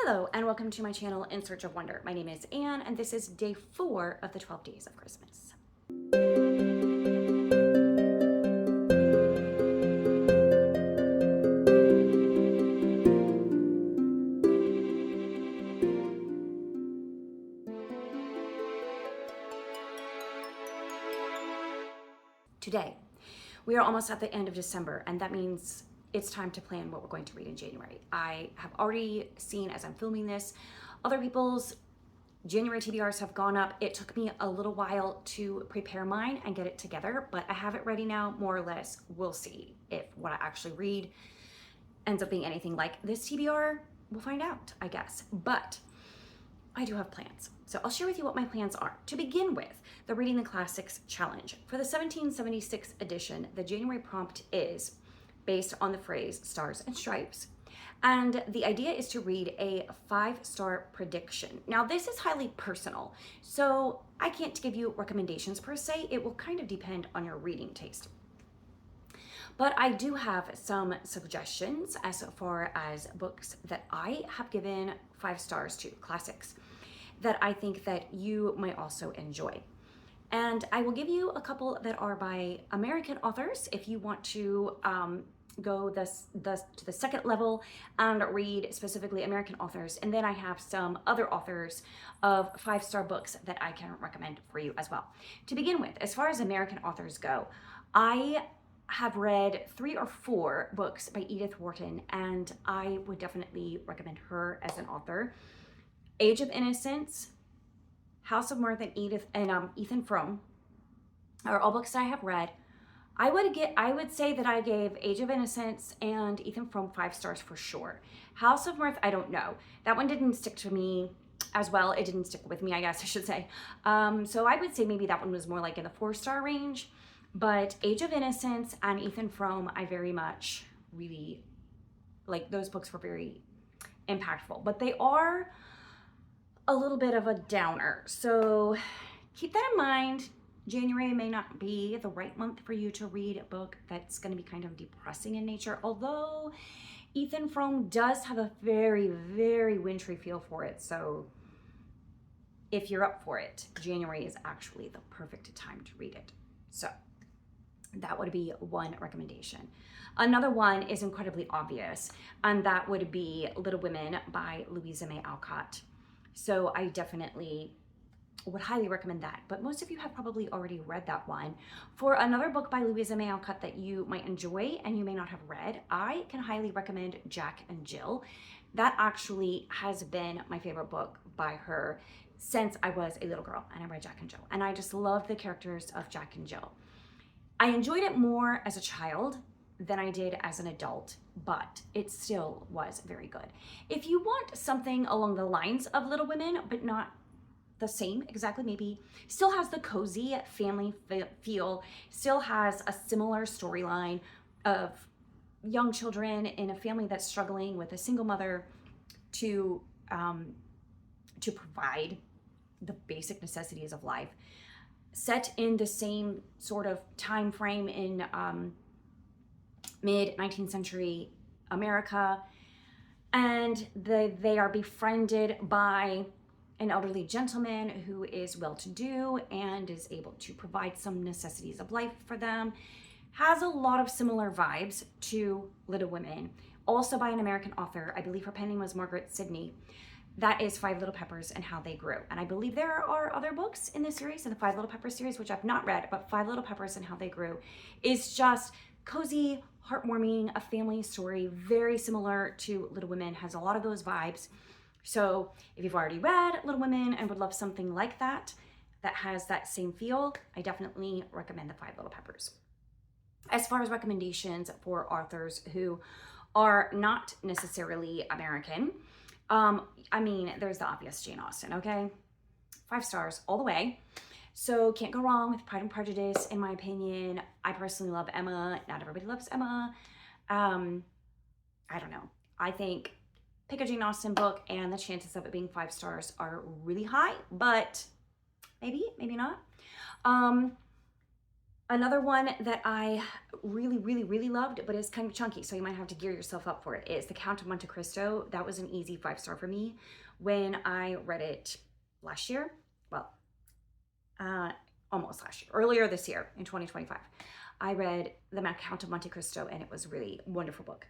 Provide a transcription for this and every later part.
Hello and welcome to my channel In Search of Wonder. My name is Anne and this is day 4 of the 12 days of Christmas. Today, we are almost at the end of December, and that means it's time to plan what we're going to read in January. I have already seen, as I'm filming this, other people's January TBRs have gone up. It took me a little while to prepare mine and get it together, but I have it ready now, more or less. We'll see if what I actually read ends up being anything like this TBR. We'll find out, I guess. But I do have plans. So I'll share with you what my plans are. To begin with, the Reading the Classics Challenge. For the 1776 edition, the January prompt is based on the phrase stars and stripes. And the idea is to read a 5-star prediction. Now, this is highly personal, so I can't give you recommendations per se. It will kind of depend on your reading taste. But I do have some suggestions as far as books that I have given 5 stars to, classics, that I think that you might also enjoy. And I will give you a couple that are by American authors if you want to go to the second level and read specifically American authors. And then I have some other authors of 5-star books that I can recommend for you as well. To begin with, as far as American authors go, I have read 3 or 4 books by Edith Wharton, and I would definitely recommend her as an author. Age of Innocence, House of Mirth, and Ethan Frome are all books that I have read. I would say that I gave Age of Innocence and Ethan Frome 5 stars for sure. House of Mirth, I don't know. That one didn't stick to me as well. It didn't stick with me, I guess I should say. So I would say maybe that one was more like in the 4-star range. But Age of Innocence and Ethan Frome, I very much really like. Those books were very impactful, but they are a little bit of a downer. So keep that in mind. January may not be the right month for you to read a book that's going to be kind of depressing in nature, although Ethan Frome does have a very, very wintry feel for it. So if you're up for it, January is actually the perfect time to read it. So that would be one recommendation. Another one is incredibly obvious, and that would be Little Women by Louisa May Alcott. So I definitely would highly recommend that, but most of you have probably already read that one. For another book by Louisa May Alcott that you might enjoy and you may not have read, I can highly recommend Jack and Jill. That actually has been my favorite book by her since I was a little girl and I read Jack and Jill, and I just love the characters of Jack and Jill. I enjoyed it more as a child than I did as an adult, but it still was very good. If you want something along the lines of Little Women, but not the same exactly, maybe still has the cozy family feel, still has a similar storyline of young children in a family that's struggling with a single mother to provide the basic necessities of life, set in the same sort of time frame in mid-19th century America, and they are befriended by an elderly gentleman who is well-to-do and is able to provide some necessities of life for them. Has a lot of similar vibes to Little Women, also by an American author. I believe her pen name was Margaret Sidney. That is 5 Little Peppers and How They Grew. And I believe there are other books in this series, in the 5 Little Peppers series, which I've not read, but 5 Little Peppers and How They Grew is just cozy, heartwarming, a family story, very similar to Little Women, has a lot of those vibes. So if you've already read Little Women and would love something like that, that has that same feel, I definitely recommend the 5 Little Peppers. As far as recommendations for authors who are not necessarily American, I mean, there's the obvious Jane Austen, okay? 5 stars all the way. So can't go wrong with Pride and Prejudice, in my opinion. I personally love Emma. Not everybody loves Emma. I don't know. I think pick a Jane Austen book and the chances of it being 5 stars are really high, but maybe not. Another one that I really, really, really loved, but it's kind of chunky, so you might have to gear yourself up for it, is The Count of Monte Cristo. That was an easy 5-star for me when I read it last year. Well, uh, almost last year, earlier this year in 2025. I read The Count of Monte Cristo, and it was a really wonderful book.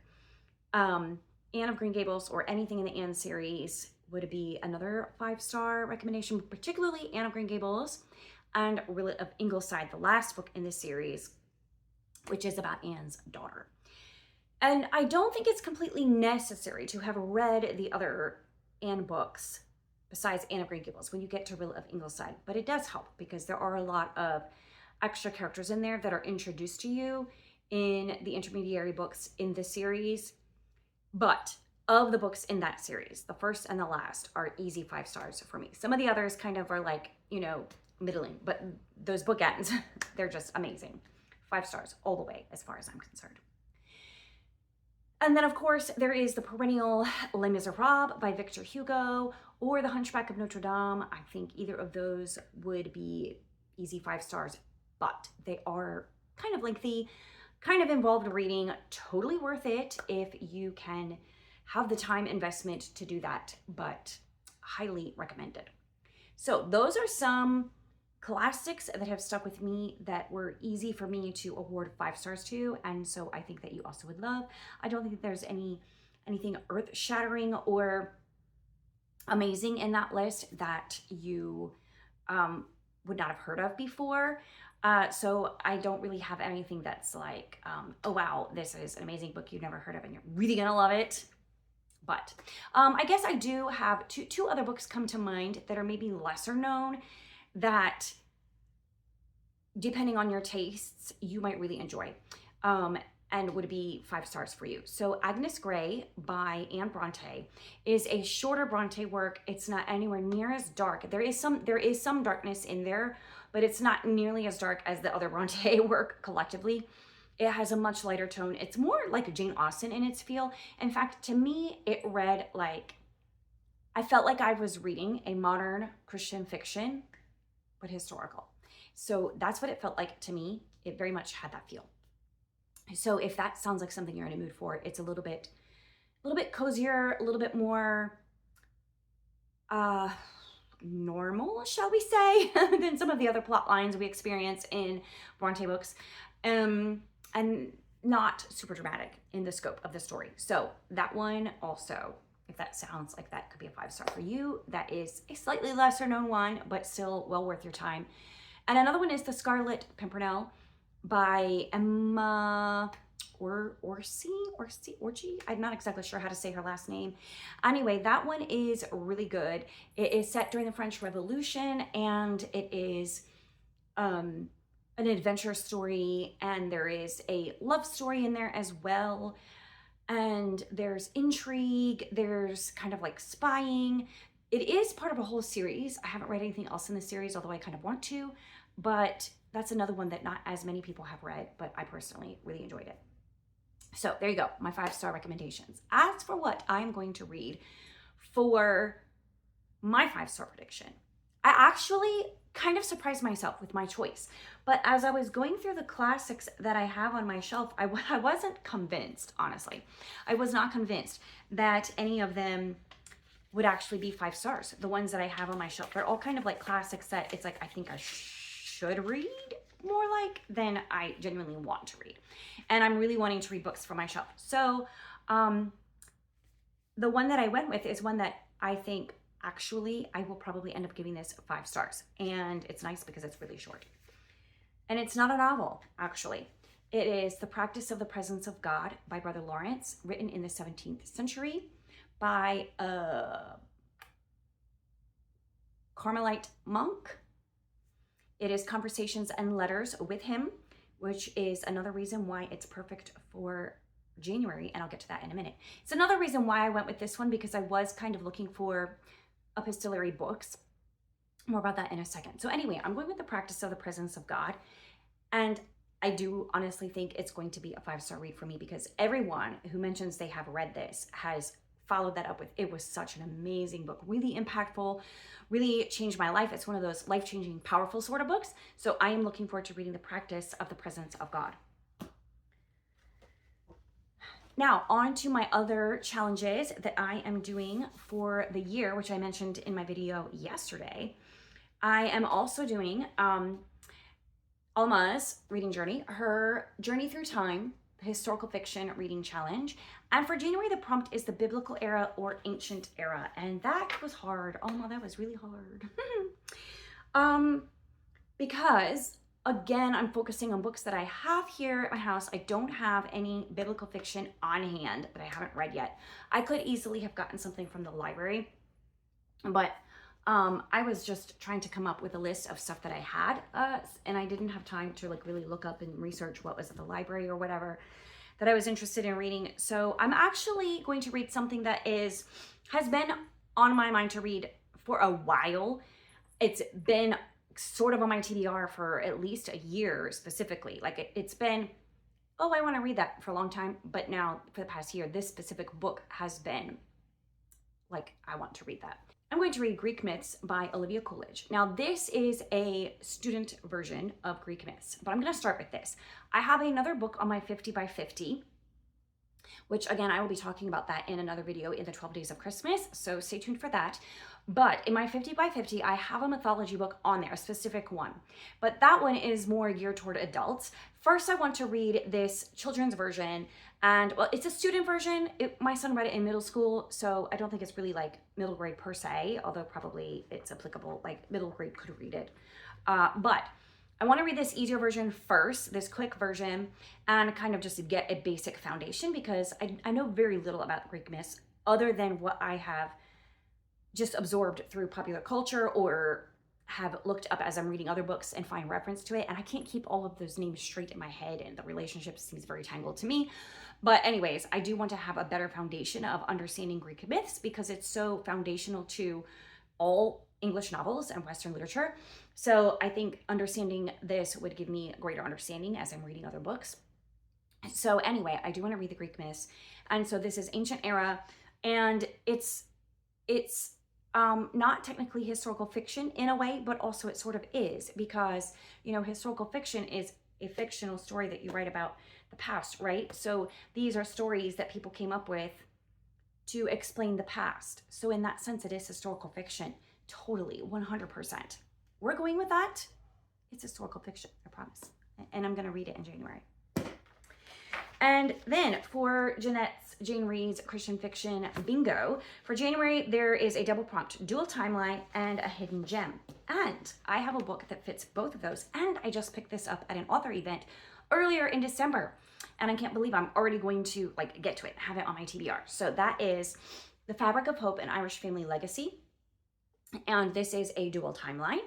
Anne of Green Gables, or anything in the Anne series, would be another 5-star recommendation, particularly Anne of Green Gables and Rillet of Ingleside, the last book in the series, which is about Anne's daughter. And I don't think it's completely necessary to have read the other Anne books besides Anne of Green Gables when you get to Rillet of Ingleside, but it does help because there are a lot of extra characters in there that are introduced to you in the intermediary books in the series. But of the books in that series, the first and the last are easy 5-stars for me. Some of the others kind of are like, middling, but those bookends, they're just amazing. 5 stars all the way as far as I'm concerned. And then, of course, there is the perennial Les Miserables by Victor Hugo, or The Hunchback of Notre Dame. I think either of those would be easy 5 stars, but they are kind of lengthy, kind of involved reading. Totally worth it if you can have the time investment to do that, but highly recommended. So those are some classics that have stuck with me that were easy for me to award 5 stars to, and so I think that you also would love. I don't think that there's anything earth-shattering or amazing in that list that you would not have heard of before. So I don't really have anything that's like, oh wow, this is an amazing book you've never heard of and you're really gonna love it. But I guess I do have two other books come to mind that are maybe lesser known that, depending on your tastes, you might really enjoy and would be 5 stars for you. So Agnes Grey by Anne Bronte is a shorter Bronte work. It's not anywhere near as dark. There is some darkness in there, but it's not nearly as dark as the other Bronte work collectively. It has a much lighter tone. It's more like Jane Austen in its feel. In fact, to me, it read like, I felt like I was reading a modern Christian fiction, but historical. So that's what it felt like to me. It very much had that feel. So if that sounds like something you're in a mood for, it's a little bit cozier, a little bit more normal, shall we say, than some of the other plot lines we experience in Bronte books, and not super dramatic in the scope of the story. So that one also, if that sounds like that could be a 5-star for you, that is a slightly lesser known one, but still well worth your time. And another one is The Scarlet Pimpernel by Emma Orci. I'm not exactly sure how to say her last name. Anyway, that one is really good. It is set during the French Revolution, and it is an adventure story, and there is a love story in there as well. And there's intrigue, there's kind of like spying. It is part of a whole series. I haven't read anything else in the series, although I kind of want to, but that's another one that not as many people have read, but I personally really enjoyed it. So there you go, my 5-star recommendations. As for what I'm going to read for my 5-star prediction, I actually kind of surprised myself with my choice. But as I was going through the classics that I have on my shelf, I wasn't convinced, honestly. I was not convinced that any of them would actually be 5 stars. The ones that I have on my shelf, they're all kind of like classics that it's like, I think I should read more like than I genuinely want to read. And I'm really wanting to read books from my shelf. So the one that I went with is one that I think actually I will probably end up giving this 5 stars. And it's nice because it's really short. And it's not a novel, actually. It is The Practice of the Presence of God by Brother Lawrence, written in the 17th century by a Carmelite monk. It is conversations and letters with him, which is another reason why it's perfect for January, and I'll get to that in a minute. It's another reason why I went with this one, because I was kind of looking for epistolary books. More about that in a second. So anyway, I'm going with The Practice of the Presence of God, and I do honestly think it's going to be a 5-star read for me, because everyone who mentions they have read this has followed that up with, it was such an amazing book, really impactful, really changed my life. It's one of those life-changing, powerful sort of books. So I am looking forward to reading The Practice of the Presence of God. Now, on to my other challenges that I am doing for the year, which I mentioned in my video yesterday. I am also doing Alma's reading journey, her Journey Through Time, historical fiction reading challenge. And for January, the prompt is the biblical era or ancient era. And that was hard. Alma, that was really hard. Because again, I'm focusing on books that I have here at my house. I don't have any biblical fiction on hand that I haven't read yet. I could easily have gotten something from the library, but I was just trying to come up with a list of stuff that I had, and I didn't have time to like really look up and research what was at the library or whatever that I was interested in reading. So I'm actually going to read something that has been on my mind to read for a while. It's been sort of on my TBR for at least a year specifically. Like it's been, oh, I want to read that for a long time. But now for the past year, this specific book has been like, I want to read that. I'm going to read Greek Myths by Olivia Coolidge. Now this is a student version of Greek Myths, but I'm going to start with this. I have another book on my 50 by 50, which again, I will be talking about that in another video in the 12 Days of Christmas. So stay tuned for that. But in my 50 by 50, I have a mythology book on there, a specific one. But that one is more geared toward adults. First, I want to read this children's version. And well, it's a student version. My son read it in middle school, so I don't think it's really like middle grade per se, although probably it's applicable, like middle grade could read it. But I want to read this easier version first, this quick version, and kind of just get a basic foundation because I know very little about Greek myths other than what I have just absorbed through popular culture or have looked up as I'm reading other books and find reference to it. And I can't keep all of those names straight in my head and the relationship seems very tangled to me. But anyways, I do want to have a better foundation of understanding Greek myths because it's so foundational to all English novels and Western literature. So I think understanding this would give me greater understanding as I'm reading other books. So anyway, I do want to read the Greek myths. And so this is ancient era, and it's not technically historical fiction in a way, but also it sort of is because, you know, historical fiction is a fictional story that you write about the past, right? So these are stories that people came up with to explain the past. So in that sense, it is historical fiction. Totally, 100%. We're going with that. It's historical fiction, I promise. And I'm going to read it in January. And then for Jeanette's Jane Reads Christian Fiction Bingo, for January, there is a double prompt, dual timeline, and a hidden gem. And I have a book that fits both of those. And I just picked this up at an author event earlier in December. And I can't believe I'm already going to like get to it, have it on my TBR. So that is The Fabric of Hope, An Irish Family Legacy. And this is a dual timeline.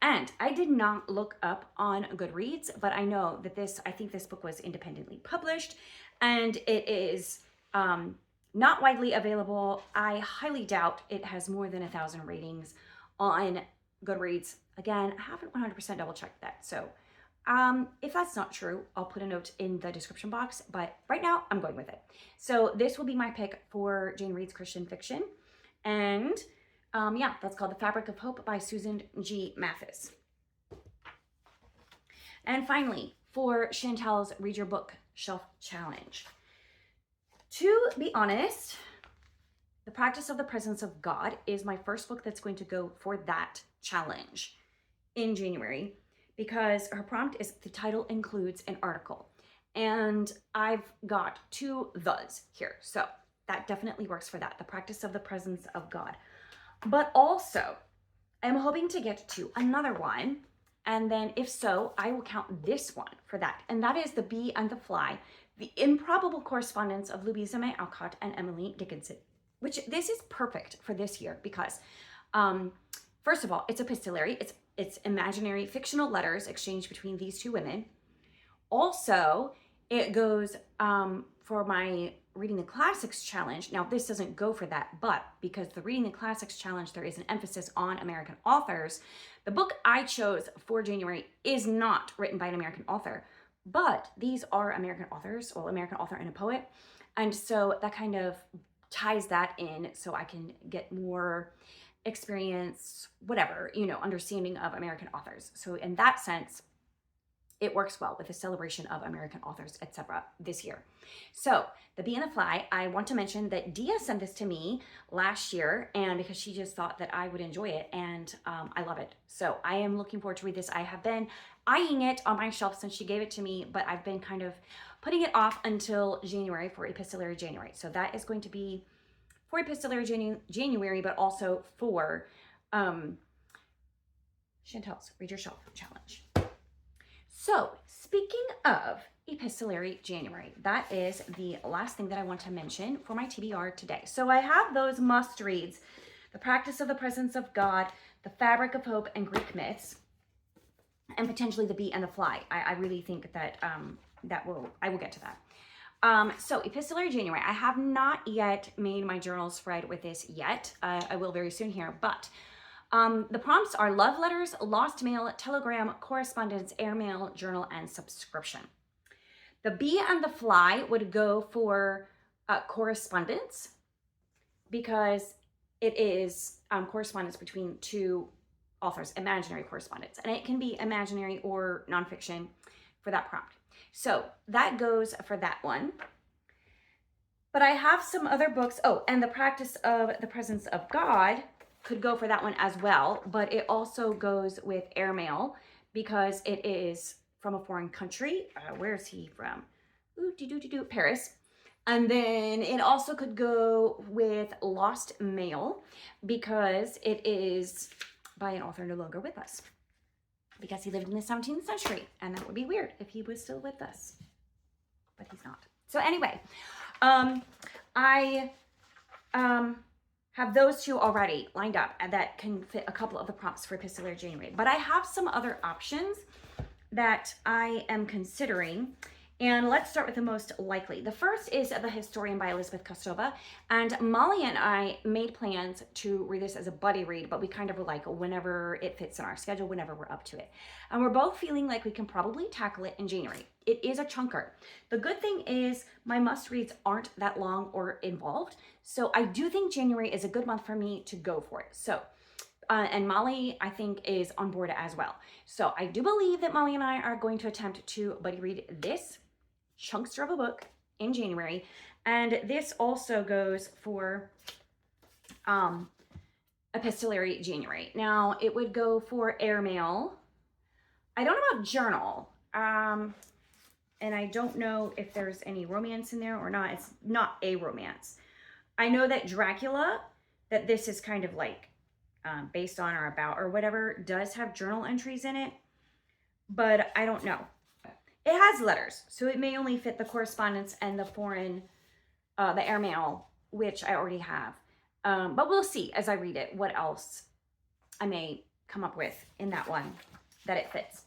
And I did not look up on Goodreads, but I know that I think this book was independently published and it is not widely available. I highly doubt it has more than 1,000 ratings on Goodreads. Again, I haven't 100% double checked that. So if that's not true, I'll put a note in the description box, but right now I'm going with it. So this will be my pick for Jane Reads Christian Fiction. And yeah, that's called The Fabric of Hope by Susan G. Mathis. And finally, for Chantal's Read Your Book Shelf Challenge. To be honest, The Practice of the Presence of God is my first book that's going to go for that challenge in January because her prompt is the title includes an article. And I've got 2 thes here. So that definitely works for that. The Practice of the Presence of God. But also, I'm hoping to get to another one, and then if so, I will count this one for that. And that is The Bee and the Fly, The Improbable Correspondence of Louisa May Alcott and Emily Dickinson, which this is perfect for this year because, first of all, it's epistolary. It's imaginary fictional letters exchanged between these 2 women. Also, it goes for my Reading the Classics challenge. Now, this doesn't go for that, but because the Reading the Classics challenge, there is an emphasis on American authors. The book I chose for January is not written by an American author, but these are American authors, or American author and a poet. And so that kind of ties that in so I can get more experience, whatever, understanding of American authors. So in that sense, it works well with the celebration of American authors, etc. this year. So The Bee and the Fly, I want to mention that Dia sent this to me last year, and because she just thought that I would enjoy it, and I love it. So I am looking forward to read this. I have been eyeing it on my shelf since she gave it to me, but I've been kind of putting it off until January for Epistolary January. So that is going to be for Epistolary January, but also for Chantel's Read Your Shelf Challenge. So, speaking of Epistolary January, that is the last thing that I want to mention for my TBR today. So I have those must-reads: The Practice of the Presence of God, The Fabric of Hope, and Greek Myths, and potentially The Bee and the Fly. I really think that I will get to that. So Epistolary January, I have not yet made my journal spread with this yet. I will very soon here, but the prompts are love letters, lost mail, telegram, correspondence, airmail, journal, and subscription. The Bee and the Fly would go for correspondence, because it is correspondence between two authors, imaginary correspondence, and it can be imaginary or nonfiction for that prompt. So that goes for that one. But I have some other books. Oh, and The Practice of the Presence of God could go for that one as well, but it also goes with airmail because it is from a foreign country. Where is he from? Paris. And then it also could go with Lost Mail because it is by an author no longer with us, because he lived in the 17th century, and that would be weird if he was still with us, but he's not. So anyway, I have those two already lined up, and that can fit a couple of the prompts for Epistolary January. But I have some other options that I am considering, and let's start with the most likely. The first is The Historian by Elizabeth Kostova, and Molly and I made plans to read this as a buddy read, but we kind of were like, whenever it fits in our schedule, whenever we're up to it. And we're both feeling like we can probably tackle it in January. It is a chunker. The good thing is my must-reads aren't that long or involved, so I do think January is a good month for me to go for it. So, and Molly, I think, is on board as well. So I do believe that Molly and I are going to attempt to buddy read this chunkster of a book in January. And this also goes for Epistolary January. Now, it would go for airmail. I don't know about journal. And I don't know if there's any romance in there or not. It's not a romance. I know that Dracula, that this is kind of like based on or about or whatever, does have journal entries in it, but I don't know. It has letters, so it may only fit the correspondence and the foreign, the airmail, which I already have. But we'll see as I read it what else I may come up with in that one that it fits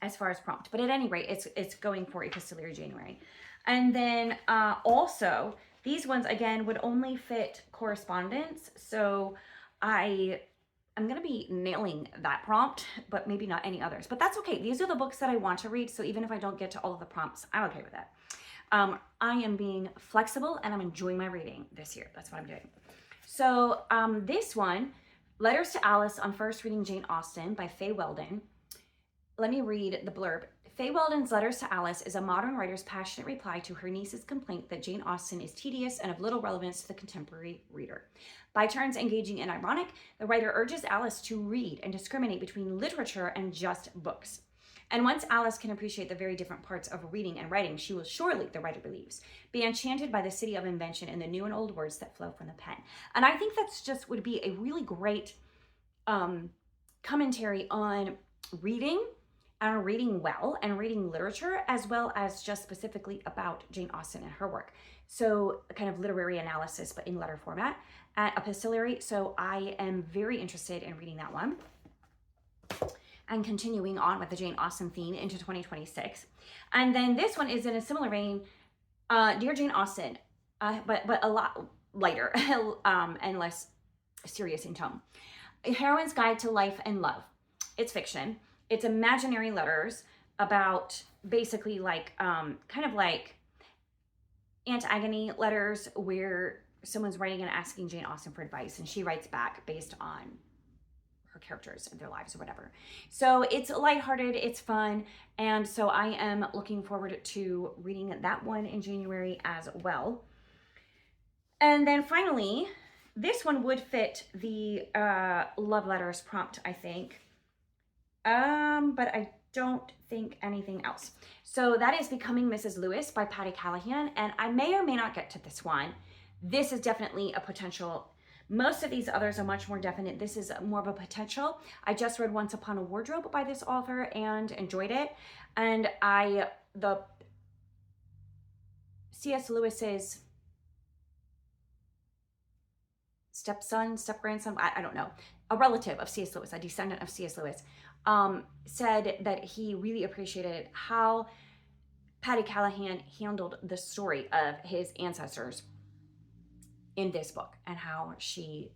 as far as prompt. But at any rate, it's going for Epistolary January. And then also, these ones, again, would only fit correspondence. So I'm going to be nailing that prompt, but maybe not any others. But that's okay. These are the books that I want to read. So even if I don't get to all of the prompts, I'm okay with that. I am being flexible, and I'm enjoying my reading this year. That's what I'm doing. So this one, Letters to Alice on First Reading Jane Austen by Faye Weldon. Let me read the blurb. Faye Weldon's Letters to Alice is a modern writer's passionate reply to her niece's complaint that Jane Austen is tedious and of little relevance to the contemporary reader. By turns engaging and ironic, the writer urges Alice to read and discriminate between literature and just books. And once Alice can appreciate the very different parts of reading and writing, she will surely, the writer believes, be enchanted by the city of invention and the new and old words that flow from the pen. And I think that's just would be a really great commentary on reading and reading well and reading literature, as well as just specifically about Jane Austen and her work. So kind of literary analysis, but in letter format at epistolary. So I am very interested in reading that one and continuing on with the Jane Austen theme into 2026. And then this one is in a similar vein, Dear Jane Austen, but a lot lighter and less serious in tone. A Heroine's Guide to Life and Love. It's fiction. It's imaginary letters about basically like kind of like Aunt Agony letters, where someone's writing and asking Jane Austen for advice, and she writes back based on her characters and their lives or whatever. So it's lighthearted, it's fun, and so I am looking forward to reading that one in January as well. And then finally, this one would fit the love letters prompt, I think. But I don't think anything else. So that is Becoming Mrs. Lewis by Patty Callahan, and I may or may not get to this one. This is definitely a potential. Most of these others are much more definite. This is more of a potential. I just read Once Upon a Wardrobe by this author and enjoyed it. And the C.S. Lewis's stepson, step-grandson, I don't know, a relative of C.S. Lewis, a descendant of C.S. Lewis, said that he really appreciated how Patty Callahan handled the story of his ancestors in this book and how she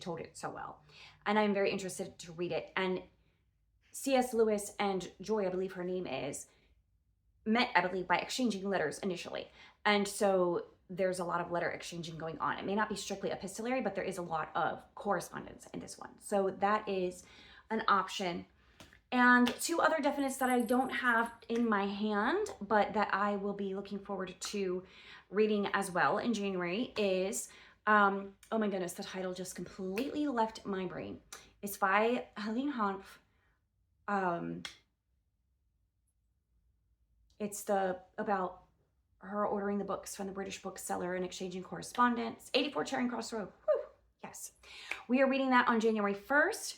told it so well. And I'm very interested to read it. And C.S. Lewis and Joy, I believe her name is, met, I believe, by exchanging letters initially. And so there's a lot of letter exchanging going on. It may not be strictly epistolary, but there is a lot of correspondence in this one. So that is an option. And two other definites that I don't have in my hand, but that I will be looking forward to reading as well in January is, oh my goodness, the title just completely left my brain. It's by Helene Hanff. It's about her ordering the books from the British bookseller and exchanging correspondence. 84 Charing Cross Road. Whew, yes. We are reading that on January 1st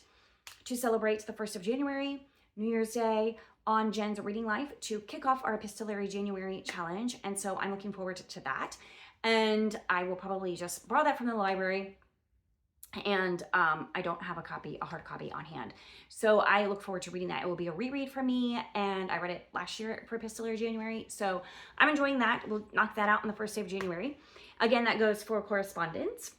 to celebrate the 1st of January, New Year's Day, on Jen's reading life to kick off our Epistolary January challenge. And so I'm looking forward to that. And I will probably just borrow that from the library. And I don't have a hard copy on hand. So I look forward to reading that. It will be a reread for me. And I read it last year for Epistolary January. So I'm enjoying that. We'll knock that out on the first day of January. Again, that goes for correspondence.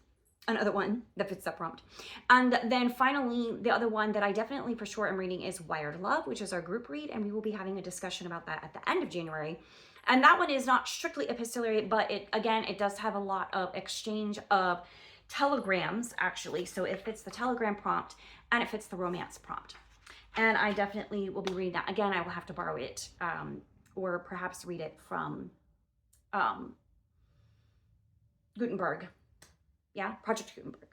Another one that fits that prompt. And then finally, the other one that I definitely for sure am reading is Wired Love, which is our group read. And we will be having a discussion about that at the end of January. And that one is not strictly epistolary, but it does have a lot of exchange of telegrams, actually. So it fits the telegram prompt and it fits the romance prompt. And I definitely will be reading that. Again, I will have to borrow it or perhaps read it from Gutenberg. Yeah, Project Gutenberg.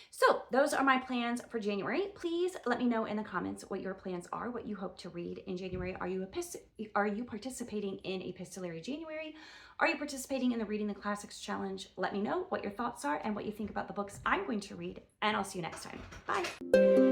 So those are my plans for January. Please let me know in the comments what your plans are, what you hope to read in January. Are you participating in Epistolary January? Are you participating in the Reading the Classics Challenge? Let me know what your thoughts are and what you think about the books I'm going to read, and I'll see you next time. Bye.